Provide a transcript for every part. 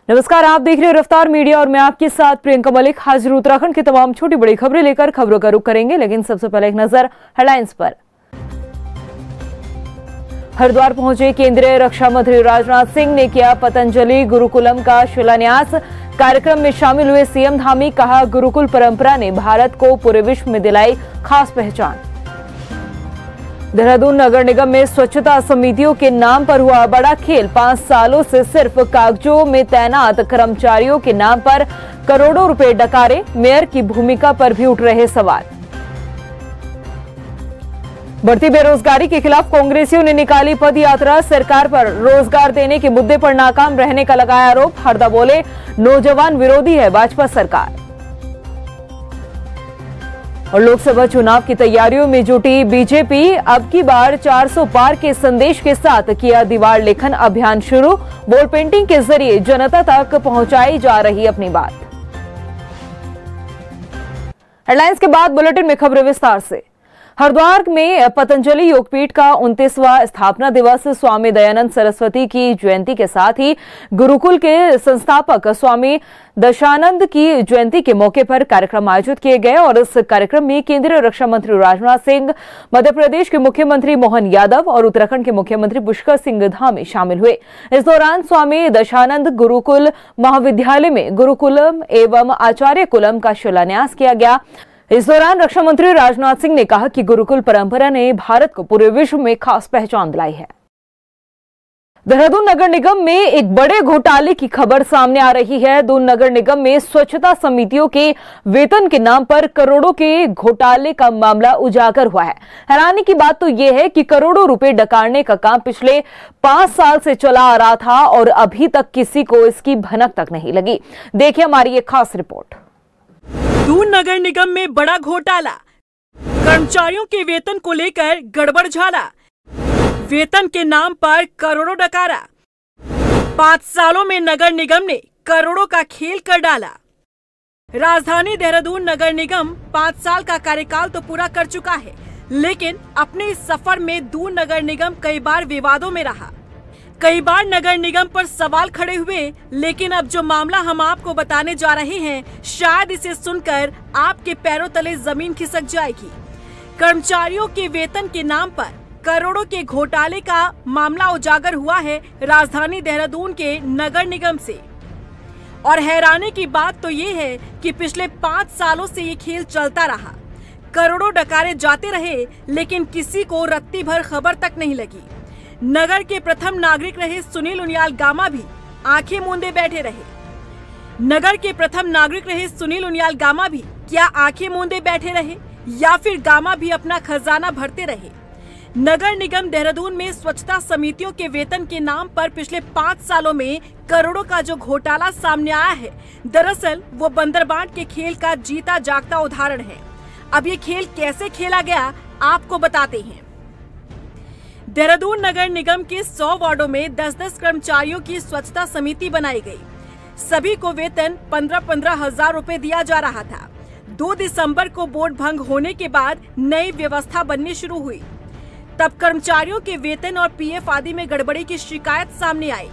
नमस्कार, आप देख रहे हो रफ्तार मीडिया और मैं आपके साथ प्रियंका मलिक हाजिर। उत्तराखंड की तमाम छोटी बड़ी खबरें लेकर खबरों का रुख करेंगे, लेकिन सबसे पहले एक नजर हेडलाइंस पर। हरिद्वार पहुंचे केंद्रीय रक्षा मंत्री राजनाथ सिंह ने किया पतंजलि गुरुकुलम का शिलान्यास। कार्यक्रम में शामिल हुए सीएम धामी, कहा गुरुकुल परंपरा ने भारत को पूरे विश्व में दिलाई खास पहचान। देहरादून नगर निगम में स्वच्छता समितियों के नाम पर हुआ बड़ा खेल। 5 सालों से सिर्फ कागजों में तैनात कर्मचारियों के नाम पर करोड़ों रुपए डकारे। मेयर की भूमिका पर भी उठ रहे सवाल। बढ़ती बेरोजगारी के खिलाफ कांग्रेसियों ने निकाली पद यात्रा। सरकार पर रोजगार देने के मुद्दे पर नाकाम रहने का लगाया आरोप। हरदा बोले, नौजवान विरोधी है भाजपा सरकार। और लोकसभा चुनाव की तैयारियों में जुटी बीजेपी, अब की बार 400 पार के संदेश के साथ किया दीवार लेखन अभियान शुरू। वॉल पेंटिंग के जरिए जनता तक पहुंचाई जा रही अपनी बात। हेडलाइंस के बाद बुलेटिन में खबरें विस्तार से। हरिद्वार में पतंजलि योगपीठ का 29वां स्थापना दिवस स्वामी दयानंद सरस्वती की जयंती के साथ ही गुरुकुल के संस्थापक स्वामी दशानंद की जयंती के मौके पर कार्यक्रम आयोजित किए गए और इस कार्यक्रम में केंद्रीय रक्षा मंत्री राजनाथ सिंह, मध्य प्रदेश के मुख्यमंत्री मोहन यादव और उत्तराखंड के मुख्यमंत्री पुष्कर सिंह धामी शामिल हुए। इस दौरान स्वामी दशानंद गुरुकुल महाविद्यालय में गुरुकुलम एवं आचार्य कुलम का शिलान्यास किया गया। इस दौरान रक्षा मंत्री राजनाथ सिंह ने कहा कि गुरुकुल परंपरा ने भारत को पूरे विश्व में खास पहचान दिलाई है। देहरादून नगर निगम में एक बड़े घोटाले की खबर सामने आ रही है। दून नगर निगम में स्वच्छता समितियों के वेतन के नाम पर करोड़ों के घोटाले का मामला उजागर हुआ है। हैरानी की बात तो यह है कि करोड़ों रुपए डकारने का काम पिछले 5 साल से चला आ रहा था और अभी तक किसी को इसकी भनक तक नहीं लगी। देखिए हमारी एक खास रिपोर्ट। दून नगर निगम में बड़ा घोटाला, कर्मचारियों के वेतन को लेकर गड़बड़ झाला। वेतन के नाम पर करोड़ों डकारा। 5 सालों में नगर निगम ने करोड़ों का खेल कर डाला। राजधानी देहरादून नगर निगम 5 साल का कार्यकाल तो पूरा कर चुका है, लेकिन अपने इस सफर में दून नगर निगम कई बार विवादों में रहा। कई बार नगर निगम पर सवाल खड़े हुए, लेकिन अब जो मामला हम आपको बताने जा रहे हैं, शायद इसे सुनकर आपके पैरों तले जमीन खिसक जाएगी। कर्मचारियों के वेतन के नाम पर करोड़ों के घोटाले का मामला उजागर हुआ है राजधानी देहरादून के नगर निगम से। और हैरानी की बात तो ये है कि पिछले 5 सालों से ये खेल चलता रहा। करोड़ों डकारे जाते रहे, लेकिन किसी को रत्ती भर खबर तक नहीं लगी। नगर के प्रथम नागरिक रहे सुनील उनियाल गामा भी आंखें मूंदे बैठे रहे। नगर के प्रथम नागरिक रहे सुनील उनियाल गामा भी क्या आंखें मूंदे बैठे रहे, या फिर गामा भी अपना खजाना भरते रहे? नगर निगम देहरादून में स्वच्छता समितियों के वेतन के नाम पर पिछले 5 सालों में करोड़ों का जो घोटाला सामने आया है, दरअसल वो बंदरबांट के खेल का जीता जागता उदाहरण है। अब ये खेल कैसे खेला गया, आपको बताते हैं। देहरादून नगर निगम के 100 वार्डों में 10-10 कर्मचारियों की स्वच्छता समिति बनाई गई। सभी को वेतन 15-15 हजार रुपए दिया जा रहा था। 2 दिसंबर को बोर्ड भंग होने के बाद नई व्यवस्था बननी शुरू हुई। तब कर्मचारियों के वेतन और पीएफ आदि में गड़बड़ी की शिकायत सामने आई।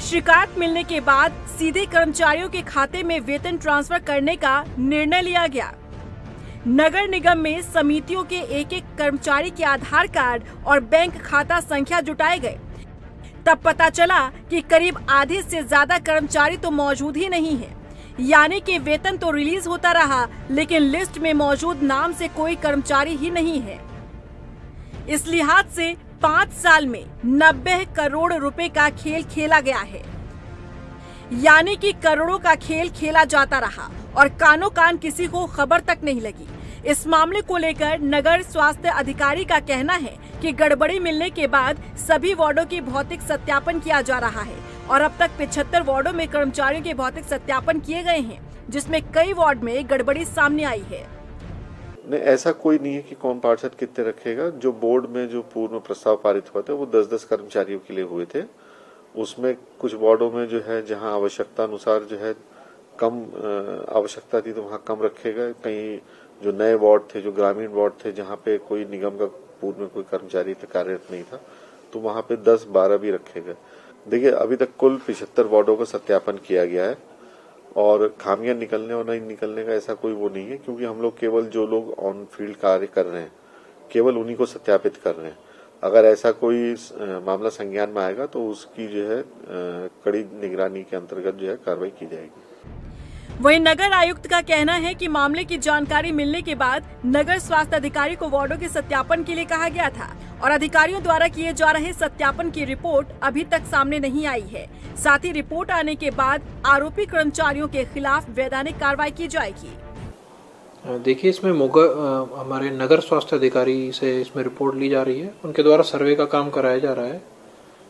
शिकायत मिलने के बाद सीधे कर्मचारियों के खाते में वेतन ट्रांसफर करने का निर्णय लिया गया। नगर निगम में समितियों के एक-एक कर्मचारी के आधार कार्ड और बैंक खाता संख्या जुटाए गए। तब पता चला कि करीब आधे से ज्यादा कर्मचारी तो मौजूद ही नहीं है। यानी कि वेतन तो रिलीज होता रहा, लेकिन लिस्ट में मौजूद नाम से कोई कर्मचारी ही नहीं है। इस लिहाज से 5 साल में 90 करोड़ रुपए का खेल खेला गया है। यानी कि करोड़ों का खेल खेला जाता रहा और कानो कान किसी को खबर तक नहीं लगी। इस मामले को लेकर नगर स्वास्थ्य अधिकारी का कहना है कि गड़बड़ी मिलने के बाद सभी वार्डों की भौतिक सत्यापन किया जा रहा है और अब तक 75 वार्डों में कर्मचारियों के भौतिक सत्यापन किए गए हैं, जिसमें कई वार्ड में गड़बड़ी सामने आई है। नहीं, ऐसा कोई नहीं है कि कौन पार्षद कितने रखेगा। जो बोर्ड में जो पूर्व प्रस्ताव पारित हुआ था वो 10-10 कर्मचारियों के लिए हुए थे। उसमें कुछ वार्डों में जो है जहां आवश्यकता अनुसार जो है कम आवश्यकता थी तो वहां कम रखेगा। कहीं जो नए वार्ड थे, जो ग्रामीण वार्ड थे, जहां पे कोई निगम का पूर्व में कोई कर्मचारी कार्यरत नहीं था, तो वहां पे 10-12 भी रखे गए। देखिए, अभी तक कुल 75 वार्डों का सत्यापन किया गया है और खामियां निकलने और नहीं निकलने का ऐसा कोई वो नहीं है, क्योंकि हम लोग केवल जो लोग ऑन फील्ड कार्य कर रहे हैं केवल उन्हीं को सत्यापित कर रहे हैं। अगर ऐसा कोई मामला संज्ञान में आएगा तो उसकी जो है कड़ी निगरानी के अंतर्गत जो है कार्रवाई की जाएगी। वहीं नगर आयुक्त का कहना है कि मामले की जानकारी मिलने के बाद नगर स्वास्थ्य अधिकारी को वार्डों के सत्यापन के लिए कहा गया था और अधिकारियों द्वारा किए जा रहे सत्यापन की रिपोर्ट अभी तक सामने नहीं आई है। साथ ही रिपोर्ट आने के बाद आरोपी कर्मचारियों के खिलाफ वैधानिक कार्रवाई की जाएगी। देखिए, इसमें हमारे नगर स्वास्थ्य अधिकारी से इसमें रिपोर्ट ली जा रही है, उनके द्वारा सर्वे का काम कराया जा रहा है।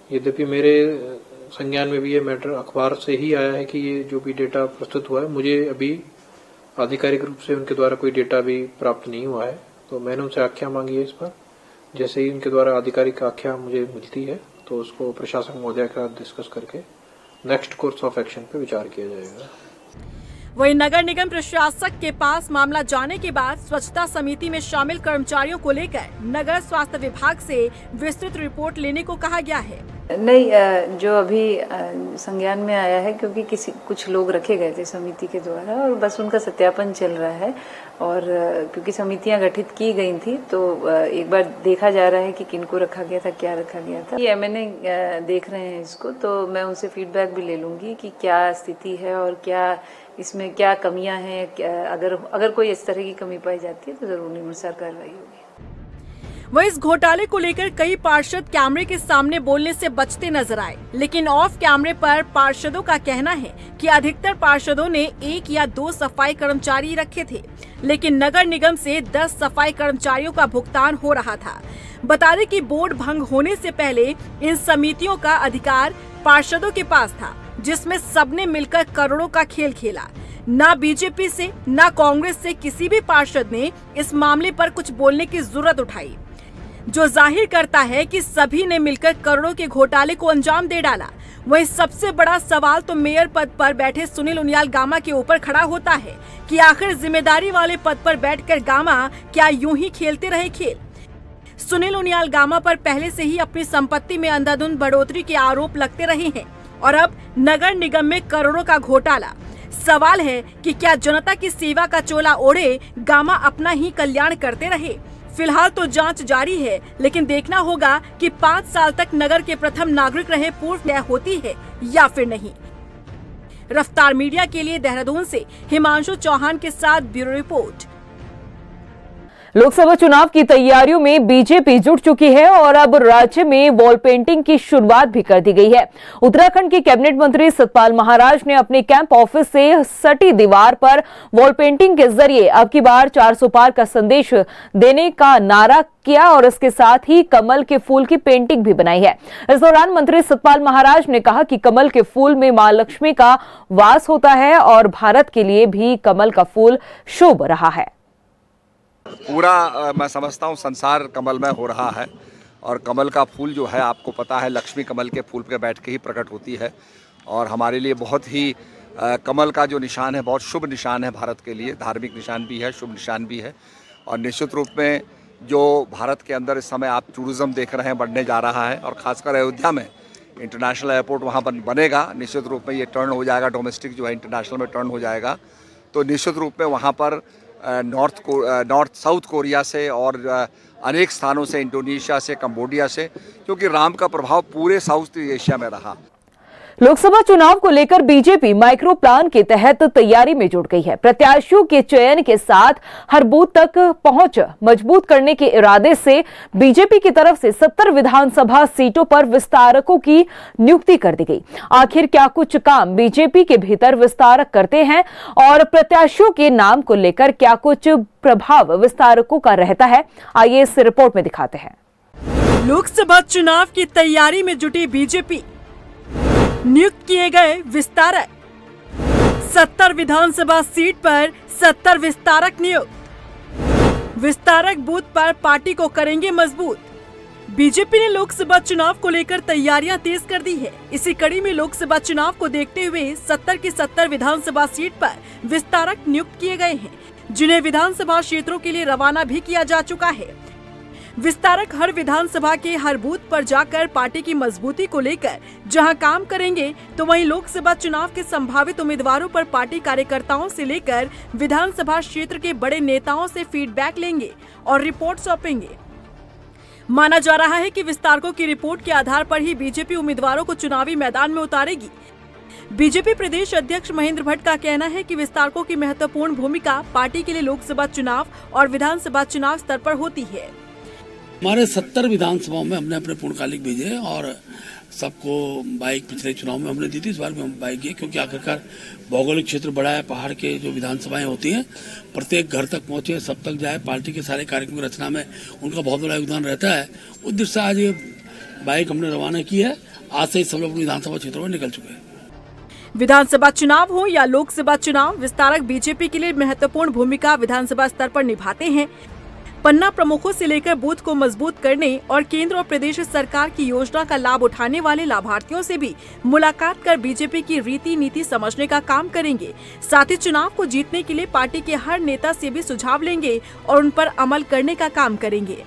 यद्यपि मेरे संज्ञान में भी ये मैटर अखबार से ही आया है कि ये जो भी डेटा प्रस्तुत हुआ है, मुझे अभी आधिकारिक रूप से उनके द्वारा कोई डेटा भी प्राप्त नहीं हुआ है, तो मैंने उनसे आख्या मांगी है इस पर। जैसे ही उनके द्वारा आधिकारिक आख्या मुझे मिलती है तो उसको प्रशासक महोदय के साथ डिस्कस करके नेक्स्ट कोर्स ऑफ एक्शन पे विचार किया जाएगा। वहीं नगर निगम प्रशासक के पास मामला जाने के बाद स्वच्छता समिति में शामिल कर्मचारियों को लेकर नगर स्वास्थ्य विभाग से विस्तृत रिपोर्ट लेने को कहा गया है। नहीं, जो अभी संज्ञान में आया है, क्योंकि कुछ लोग रखे गए थे समिति के द्वारा और बस उनका सत्यापन चल रहा है और क्योंकि समितियां गठित की गई थी तो एक बार देखा जा रहा है कि किनको रखा गया था, क्या रखा गया था। ये मैंने देख रहे हैं इसको, तो मैं उनसे फीडबैक भी ले लूंगी कि क्या स्थिति है और क्या इसमें क्या कमियां हैं। अगर कोई इस तरह की कमी पाई जाती है तो जरूर नियमानुसार कार्रवाई होगी। वह इस घोटाले को लेकर कई पार्षद कैमरे के सामने बोलने से बचते नजर आए, लेकिन ऑफ कैमरे पर पार्षदों का कहना है कि अधिकतर पार्षदों ने 1 या 2 सफाई कर्मचारी रखे थे, लेकिन नगर निगम से 10 सफाई कर्मचारियों का भुगतान हो रहा था। बता दें कि बोर्ड भंग होने से पहले इन समितियों का अधिकार पार्षदों के पास था, जिसमें सबने मिलकर करोड़ों का खेल खेला। ना बीजेपी से ना कांग्रेस से किसी भी पार्षद ने इस मामले पर कुछ बोलने की जरूरत उठाई, जो जाहिर करता है कि सभी ने मिलकर करोड़ों के घोटाले को अंजाम दे डाला। वहीं सबसे बड़ा सवाल तो मेयर पद पर बैठे सुनील उनियाल गामा के ऊपर खड़ा होता है कि आखिर जिम्मेदारी वाले पद पर बैठकर गामा क्या यूं ही खेलते रहे खेल। सुनील उनियाल गामा पर पहले से ही अपनी संपत्ति में अंधाधुंध बढ़ोतरी के आरोप लगते रहे हैं और अब नगर निगम में करोड़ों का घोटाला। सवाल है कि क्या जनता की सेवा का चोला ओढ़े गामा अपना ही कल्याण करते रहे। फिलहाल तो जांच जारी है, लेकिन देखना होगा कि 5 साल तक नगर के प्रथम नागरिक रहे पूर्व तय होती है या फिर नहीं। रफ्तार मीडिया के लिए देहरादून से हिमांशु चौहान के साथ ब्यूरो रिपोर्ट। लोकसभा चुनाव की तैयारियों में बीजेपी जुट चुकी है और अब राज्य में वॉल पेंटिंग की शुरुआत भी कर दी गई है। उत्तराखंड के कैबिनेट मंत्री सतपाल महाराज ने अपने कैंप ऑफिस से सटी दीवार पर वॉल पेंटिंग के जरिए अब की बार 400 पार का संदेश देने का नारा किया और इसके साथ ही कमल के फूल की पेंटिंग भी बनाई है। इस दौरान मंत्री सतपाल महाराज ने कहा कि कमल के फूल में मां लक्ष्मी का वास होता है और भारत के लिए भी कमल का फूल शुभ रहा है। पूरा मैं समझता हूँ संसार कमलमय हो रहा है और कमल का फूल जो है आपको पता है लक्ष्मी कमल के फूल पे बैठ के ही प्रकट होती है और हमारे लिए बहुत ही कमल का जो निशान है बहुत शुभ निशान है। भारत के लिए धार्मिक निशान भी है, शुभ निशान भी है और निश्चित रूप में जो भारत के अंदर इस समय आप टूरिज्म देख रहे हैं बढ़ने जा रहा है और ख़ासकर अयोध्या में इंटरनेशनल एयरपोर्ट वहाँ पर बनेगा। निश्चित रूप में ये टर्न हो जाएगा, डोमेस्टिक जो है इंटरनेशनल में टर्न हो जाएगा, तो निश्चित रूप में वहाँ पर नॉर्थ साउथ कोरिया से और अनेक स्थानों से, इंडोनेशिया से, कंबोडिया से, क्योंकि राम का प्रभाव पूरे साउथ एशिया में रहा। लोकसभा चुनाव को लेकर बीजेपी माइक्रो प्लान के तहत तैयारी में जुट गई है। प्रत्याशियों के चयन के साथ हर बूथ तक पहुंच मजबूत करने के इरादे से बीजेपी की तरफ से 70 विधानसभा सीटों पर विस्तारकों की नियुक्ति कर दी गई। आखिर क्या कुछ काम बीजेपी के भीतर विस्तारक करते हैं और प्रत्याशियों के नाम को लेकर क्या कुछ प्रभाव विस्तारकों का रहता है, आइए इस रिपोर्ट में दिखाते हैं। लोकसभा चुनाव की तैयारी में जुटी बीजेपी, नियुक्त किए गए विस्तारक। 70 विधानसभा सीट पर 70 विस्तारक नियुक्त। विस्तारक बूथ पर पार्टी को करेंगे मजबूत। बीजेपी ने लोकसभा चुनाव को लेकर तैयारियां तेज कर दी है। इसी कड़ी में लोकसभा चुनाव को देखते हुए 70 की 70 विधानसभा सीट पर विस्तारक नियुक्त किए गए हैं, जिन्हें विधानसभा क्षेत्रों के लिए रवाना भी किया जा चुका है। विस्तारक हर विधानसभा के हर बूथ पर जाकर पार्टी की मजबूती को लेकर जहां काम करेंगे, तो वहीं लोकसभा चुनाव के संभावित उम्मीदवारों पर पार्टी कार्यकर्ताओं से लेकर विधानसभा क्षेत्र के बड़े नेताओं से फीडबैक लेंगे और रिपोर्ट सौंपेंगे। माना जा रहा है कि विस्तारकों की रिपोर्ट के आधार पर ही बीजेपी उम्मीदवारों को चुनावी मैदान में उतारेगी। बीजेपी प्रदेश अध्यक्ष महेंद्र भट्ट का कहना है कि विस्तारकों की महत्वपूर्ण भूमिका पार्टी के लिए लोकसभा चुनाव और विधानसभा चुनाव स्तर पर होती है। हमारे 70 विधानसभाओं में हमने अपने पूर्णकालिक भेजे और सबको बाइक पिछले चुनाव में हमने दी थी, इस बार भी हम बाइक दिए, क्योंकि आखिरकार भौगोलिक क्षेत्र बड़ा है। पहाड़ के जो विधानसभाएं होती हैं प्रत्येक घर तक पहुंचे, सब तक जाए, पार्टी के सारे कार्यक्रम की रचना में उनका बहुत बड़ा योगदान रहता है। उस दृष्टि से आज ये बाइक हमने रवाना की है। आज से सब लोग विधानसभा क्षेत्रों में निकल चुके हैं। विधानसभा चुनाव हो या लोकसभा चुनाव, विस्तारक बीजेपी के लिए महत्वपूर्ण भूमिका विधानसभा स्तर पर निभाते हैं। पन्ना प्रमुखों से लेकर बूथ को मजबूत करने और केंद्र और प्रदेश सरकार की योजना का लाभ उठाने वाले लाभार्थियों से भी मुलाकात कर बीजेपी की रीति नीति समझने का काम करेंगे। साथ ही चुनाव को जीतने के लिए पार्टी के हर नेता से भी सुझाव लेंगे और उन पर अमल करने का काम करेंगे।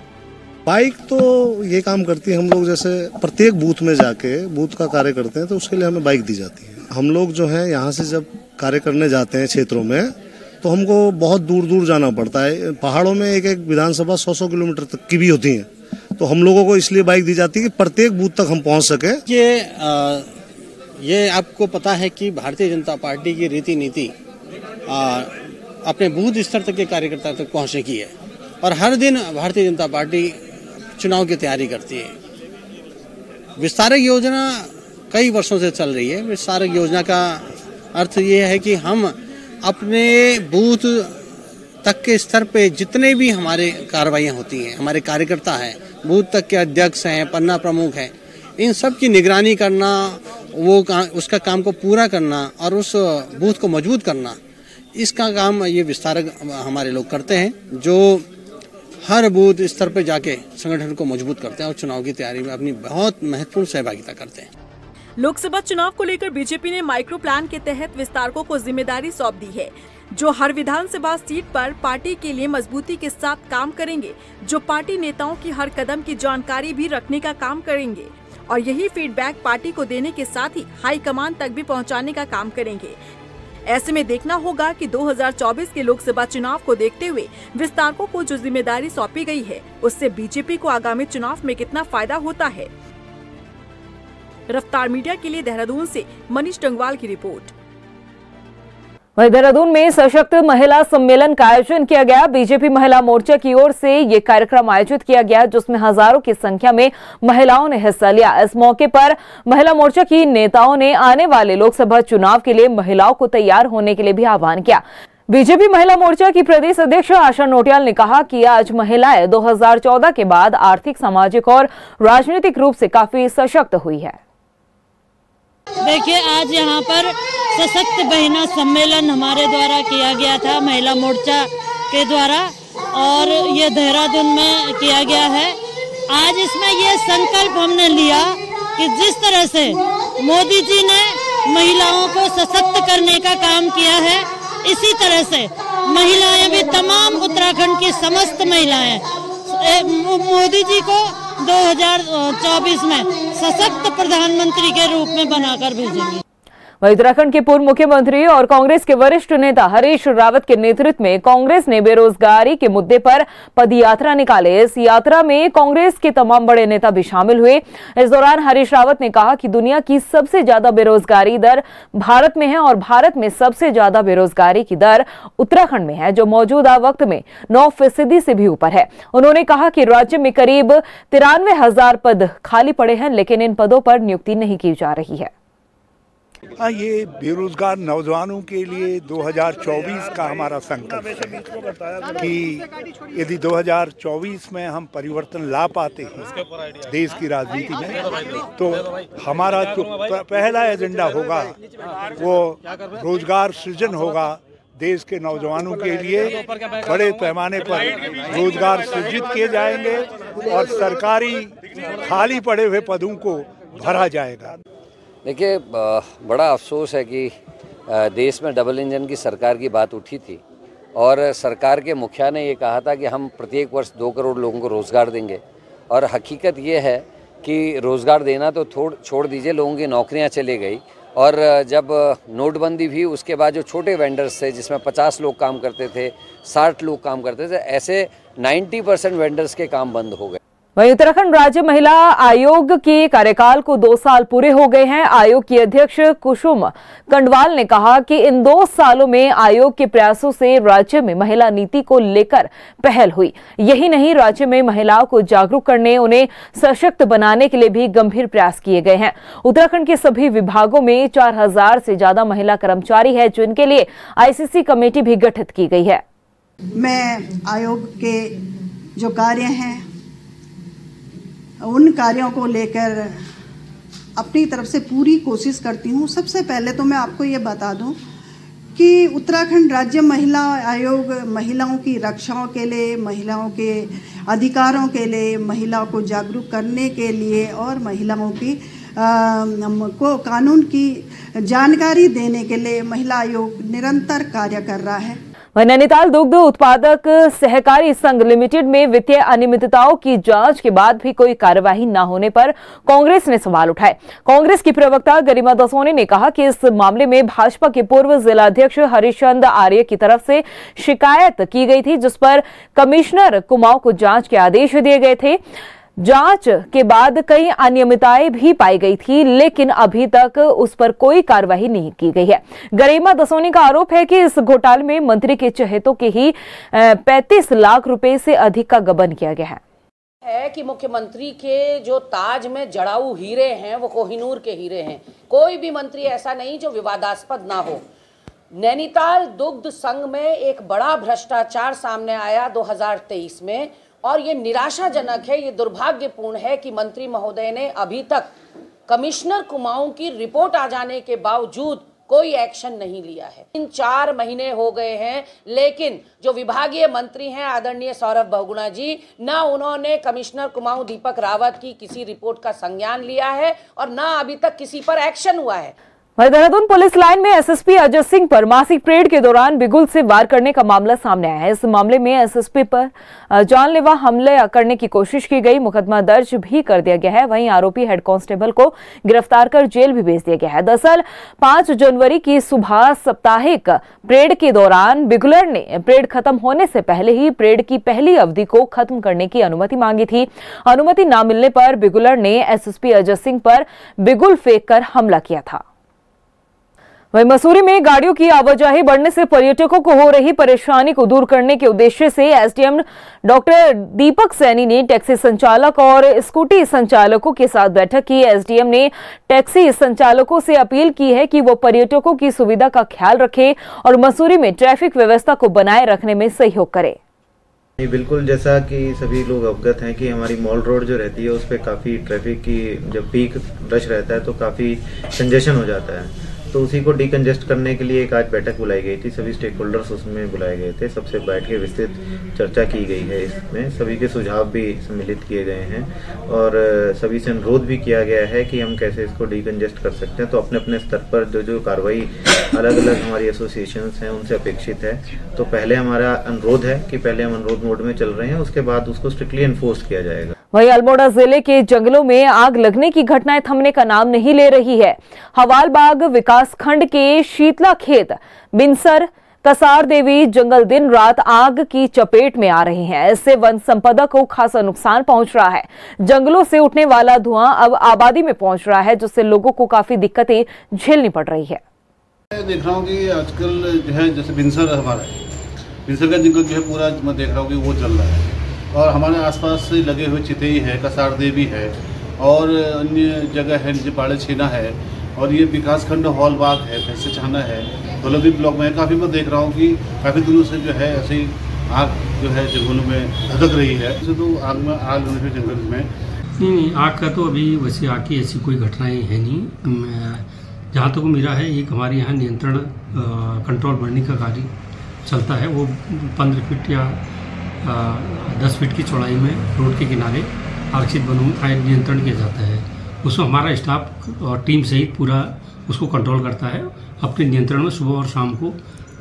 बाइक तो ये काम करती है, हम लोग जैसे प्रत्येक बूथ में जाके बूथ का कार्य करते हैं तो उसके लिए हमें बाइक दी जाती है। हम लोग जो है यहाँ से जब कार्य करने जाते हैं क्षेत्रों में तो हमको बहुत दूर दूर जाना पड़ता है। पहाड़ों में एक एक विधानसभा 100-100 किलोमीटर तक की भी होती है, तो हम लोगों को इसलिए बाइक दी जाती है कि प्रत्येक बूथ तक हम पहुंच सके। ये आपको पता है कि भारतीय जनता पार्टी की रीति नीति अपने बूथ स्तर तक के कार्यकर्ता तक पहुंचने की है और हर दिन भारतीय जनता पार्टी चुनाव की तैयारी करती है। विस्तारक योजना कई वर्षों से चल रही है। विस्तारक योजना का अर्थ ये है कि हम अपने बूथ तक के स्तर पे जितने भी हमारे कार्रवाइयाँ होती हैं, हमारे कार्यकर्ता हैं, बूथ तक के अध्यक्ष हैं, पन्ना प्रमुख हैं, इन सब की निगरानी करना, उसका काम को पूरा करना और उस बूथ को मजबूत करना, इसका काम ये विस्तारक हमारे लोग करते हैं, जो हर बूथ स्तर पे जाके संगठन को मजबूत करते हैं और चुनाव की तैयारी में अपनी बहुत महत्वपूर्ण सहभागिता करते हैं। लोकसभा चुनाव को लेकर बीजेपी ने माइक्रो प्लान के तहत विस्तारकों को जिम्मेदारी सौंप दी है, जो हर विधानसभा सीट पर पार्टी के लिए मजबूती के साथ काम करेंगे, जो पार्टी नेताओं की हर कदम की जानकारी भी रखने का काम करेंगे और यही फीडबैक पार्टी को देने के साथ ही हाईकमान तक भी पहुंचाने का काम करेंगे। ऐसे में देखना होगा कि 2024 के लोकसभा चुनाव को देखते हुए विस्तारकों को जो जिम्मेदारी सौंपी गई है, उससे बीजेपी को आगामी चुनाव में कितना फायदा होता है। रफ्तार मीडिया के लिए देहरादून से मनीष डंगवाल की रिपोर्ट। वहीं देहरादून में सशक्त महिला सम्मेलन का आयोजन किया गया। बीजेपी महिला मोर्चा की ओर से ये कार्यक्रम आयोजित किया गया, जिसमें हजारों की संख्या में महिलाओं ने हिस्सा लिया। इस मौके पर महिला मोर्चा की नेताओं ने आने वाले लोकसभा चुनाव के लिए महिलाओं को तैयार होने के लिए भी आह्वान किया। बीजेपी महिला मोर्चा की प्रदेश अध्यक्ष आशा नोटियाल ने कहा कि आज महिलाएं 2014 के बाद आर्थिक, सामाजिक और राजनीतिक रूप से काफी सशक्त हुई है। देखिए, आज यहाँ पर सशक्त बहना सम्मेलन हमारे द्वारा किया गया था, महिला मोर्चा के द्वारा, और ये देहरादून में किया गया है। आज इसमें ये संकल्प हमने लिया कि जिस तरह से मोदी जी ने महिलाओं को सशक्त करने का काम किया है, इसी तरह से महिलाएं भी, तमाम उत्तराखंड की समस्त महिलाएं मोदी जी को 2024 में सशक्त प्रधानमंत्री के रूप में बनाकर भेजेंगे। वहीं उत्तराखंड के पूर्व मुख्यमंत्री और कांग्रेस के वरिष्ठ नेता हरीश रावत के नेतृत्व में कांग्रेस ने बेरोजगारी के मुद्दे पर पदयात्रा निकाले। इस यात्रा में कांग्रेस के तमाम बड़े नेता भी शामिल हुए। इस दौरान हरीश रावत ने कहा कि दुनिया की सबसे ज्यादा बेरोजगारी दर भारत में है और भारत में सबसे ज्यादा बेरोजगारी की दर उत्तराखंड में है, जो मौजूदा वक्त में 9% से भी ऊपर है। उन्होंने कहा कि राज्य में करीब 93,000 पद खाली पड़े हैं, लेकिन इन पदों पर नियुक्ति नहीं की जा रही है। ये बेरोजगार नौजवानों के लिए 2024 का हमारा संकल्प है कि यदि 2024 में हम परिवर्तन ला पाते हैं देश की राजनीति में, तो हमारा जो पहला एजेंडा होगा वो रोजगार सृजन होगा। देश के नौजवानों के लिए बड़े पैमाने पर रोजगार सृजित किए जाएंगे और सरकारी खाली पड़े हुए पदों को भरा जाएगा। देखिए, बड़ा अफसोस है कि देश में डबल इंजन की सरकार की बात उठी थी और सरकार के मुखिया ने ये कहा था कि हम प्रत्येक वर्ष 2 करोड़ लोगों को रोज़गार देंगे, और हकीकत ये है कि रोज़गार देना तो छोड़ दीजिए, लोगों की नौकरियां चली गई। और जब नोटबंदी भी, उसके बाद जो छोटे वेंडर्स थे जिसमें 50 लोग काम करते थे, 60 लोग काम करते थे, ऐसे 90% वेंडर्स के काम बंद हो गए। वहीं उत्तराखंड राज्य महिला आयोग के कार्यकाल को 2 साल पूरे हो गए हैं। आयोग की अध्यक्ष कुसुम कंडवाल ने कहा कि इन 2 सालों में आयोग के प्रयासों से राज्य में महिला नीति को लेकर पहल हुई। यही नहीं, राज्य में महिलाओं को जागरूक करने, उन्हें सशक्त बनाने के लिए भी गंभीर प्रयास किए गए हैं। उत्तराखंड के सभी विभागों में 4000 से ज्यादा महिला कर्मचारी है, जिनके लिए आईसीसी कमेटी भी गठित की गई है। मैं आयोग के जो कार्य हैं उन कार्यों को लेकर अपनी तरफ से पूरी कोशिश करती हूँ। सबसे पहले तो मैं आपको ये बता दूँ कि उत्तराखंड राज्य महिला आयोग महिलाओं की रक्षाओं के लिए, महिलाओं के अधिकारों के लिए, महिलाओं को जागरूक करने के लिए और महिलाओं की को कानून की जानकारी देने के लिए महिला आयोग निरंतर कार्य कर रहा है। वहीं नैनीताल दुग्ध उत्पादक सहकारी संघ लिमिटेड में वित्तीय अनियमितताओं की जांच के बाद भी कोई कार्यवाही न होने पर कांग्रेस ने सवाल उठाए। कांग्रेस की प्रवक्ता गरिमा दसोनी ने कहा कि इस मामले में भाजपा के पूर्व जिलाध्यक्ष हरिश्चंद्र आर्य की तरफ से शिकायत की गई थी, जिस पर कमिश्नर कुमाऊं को जांच के आदेश दिए गए थे। जांच के बाद कई अनियमितताएं भी पाई गई थी, लेकिन अभी तक उस पर कोई कार्रवाई नहीं की गई है। गरिमा दसोनी का आरोप है कि इस घोटाले में मंत्री के चहेतों के ही 35 लाख रुपए से अधिक का गबन किया गया है कि मुख्यमंत्री के जो ताज में जड़ाऊ हीरे हैं वो कोहिनूर के हीरे हैं। कोई भी मंत्री ऐसा नहीं जो विवादास्पद ना हो। नैनीताल दुग्ध संघ में एक बड़ा भ्रष्टाचार सामने आया 2023 में, और ये निराशाजनक है, ये दुर्भाग्यपूर्ण है कि मंत्री महोदय ने अभी तक कमिश्नर कुमाऊं की रिपोर्ट आ जाने के बावजूद कोई एक्शन नहीं लिया है। 3-4 महीने हो गए हैं, लेकिन जो विभागीय मंत्री हैं आदरणीय सौरभ बहुगुणा जी, ना उन्होंने कमिश्नर कुमाऊं दीपक रावत की किसी रिपोर्ट का संज्ञान लिया है और ना अभी तक किसी पर एक्शन हुआ है। वहीं देहरादून पुलिस लाइन में एसएसपी अजय सिंह पर मासिक परेड के दौरान बिगुल से वार करने का मामला सामने आया है। इस मामले में एसएसपी पर जानलेवा हमले करने की कोशिश की गई, मुकदमा दर्ज भी कर दिया गया है। वहीं आरोपी हेड कांस्टेबल को गिरफ्तार कर जेल भी भेज दिया गया है। दरअसल 5 जनवरी की सुबह साप्ताहिक परेड के दौरान बिगुलर ने परेड खत्म होने से पहले ही परेड की पहली अवधि को खत्म करने की अनुमति मांगी थी। अनुमति न मिलने पर बिगुलर ने एसएसपी अजय सिंह पर बिगुल फेंक कर हमला किया था। वहीं मसूरी में गाड़ियों की आवाजाही बढ़ने से पर्यटकों को हो रही परेशानी को दूर करने के उद्देश्य से एसडीएम डॉक्टर दीपक सैनी ने टैक्सी संचालक और स्कूटी संचालकों के साथ बैठक की। एसडीएम ने टैक्सी संचालकों से अपील की है कि वो पर्यटकों की सुविधा का ख्याल रखें और मसूरी में ट्रैफिक व्यवस्था को बनाए रखने में सहयोग करें। बिल्कुल, जैसा कि सभी लोग अवगत हैं कि हमारी मॉल रोड जो रहती है उस पर काफ़ी ट्रैफिक की जब पीक रश रहता है तो काफ़ी कंजेशन हो जाता है। तो उसी को डिकंजेस्ट करने के लिए एक आज बैठक बुलाई गई थी। सभी स्टेक होल्डर्स उसमें बुलाए गए थे। सबसे बैठ के विस्तृत चर्चा की गई है। इसमें सभी के सुझाव भी सम्मिलित किए गए हैं और सभी से अनुरोध भी किया गया है कि हम कैसे इसको डिकंजेस्ट कर सकते हैं। तो अपने अपने स्तर पर जो कार्रवाई अलग अलग हमारी एसोसिएशंस हैं उनसे अपेक्षित है। तो पहले हमारा अनुरोध है कि पहले हम अनुरोध मोड में चल रहे हैं, उसके बाद उसको स्ट्रिक्टली एनफोर्स किया जाएगा। वहीं अल्मोड़ा जिले के जंगलों में आग लगने की घटनाएं थमने का नाम नहीं ले रही है। हवालबाग विकास खंड के शीतला खेत, बिनसर, कसार देवी जंगल दिन रात आग की चपेट में आ रहे हैं। इससे वन संपदा को खासा नुकसान पहुंच रहा है। जंगलों से उठने वाला धुआं अब आबादी में पहुंच रहा है, जिससे लोगों को काफी दिक्कतें झेलनी पड़ रही है। देख रहा हूँ कि आजकल जो है जैसे बिनसर हमारा बिनसर का जंगल जो है पूरा मैं देख रहा हूँ कि वो चल रहा है और हमारे आसपास से लगे हुए चितई है, कसार देवी है और अन्य जगह है, नीचे पाड़े छीना है और ये विकास खंड हॉल बाग है, भैंसे छाना है, दौलतदीप ब्लॉक में काफ़ी मैं देख रहा हूँ कि काफ़ी दिनों से जो है ऐसे ही आग जो है जंगलों में धधक रही है। वैसे तो आग लगने पे जंगल में नहीं, आग का तो अभी वैसे आग की ऐसी कोई घटनाएं है नहीं। जहाँ तक मेरा है एक हमारे यहाँ नियंत्रण कंट्रोल बढ़ने का कार्य चलता है। वो 15 फीट या 10 फीट की चौड़ाई में रोड के किनारे आरक्षित वनों में नियंत्रण किया जाता है। उसमें हमारा स्टाफ और टीम सहित पूरा उसको कंट्रोल करता है। अपने नियंत्रण में सुबह और शाम को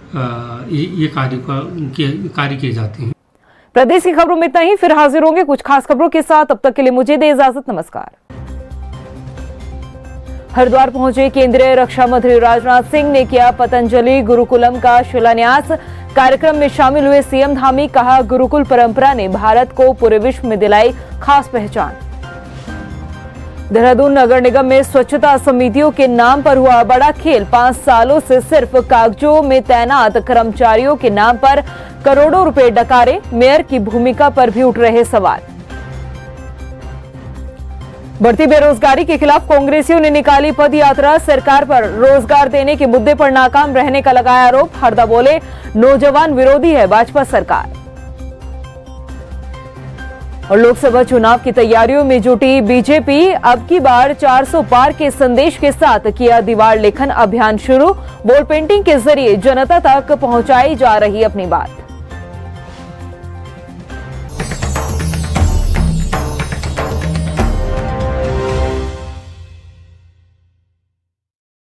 ये कार्य किए जाते हैं। प्रदेश की खबरों में इतना ही, फिर हाजिर होंगे कुछ खास खबरों के साथ। तब तक के लिए मुझे दे इजाजत, नमस्कार। हरिद्वार पहुंचे केंद्रीय रक्षा मंत्री राजनाथ सिंह ने किया पतंजलि गुरुकुलम का शिलान्यास। कार्यक्रम में शामिल हुए सीएम धामी, कहा गुरुकुल परंपरा ने भारत को पूरे विश्व में दिलाई खास पहचान। देहरादून नगर निगम में स्वच्छता समितियों के नाम पर हुआ बड़ा खेल। 5 सालों से सिर्फ कागजों में तैनात कर्मचारियों के नाम पर करोड़ों रुपए डकारे। मेयर की भूमिका पर भी उठ रहे सवाल। बढ़ती बेरोजगारी के खिलाफ कांग्रेसियों ने निकाली पद यात्रा। सरकार पर रोजगार देने के मुद्दे पर नाकाम रहने का लगाया आरोप। हरदा बोले नौजवान विरोधी है भाजपा सरकार। और लोकसभा चुनाव की तैयारियों में जुटी बीजेपी, अब की बार 400 पार के संदेश के साथ किया दीवार लेखन अभियान शुरू। वॉल पेंटिंग के जरिए जनता तक पहुंचाई जा रही अपनी बात।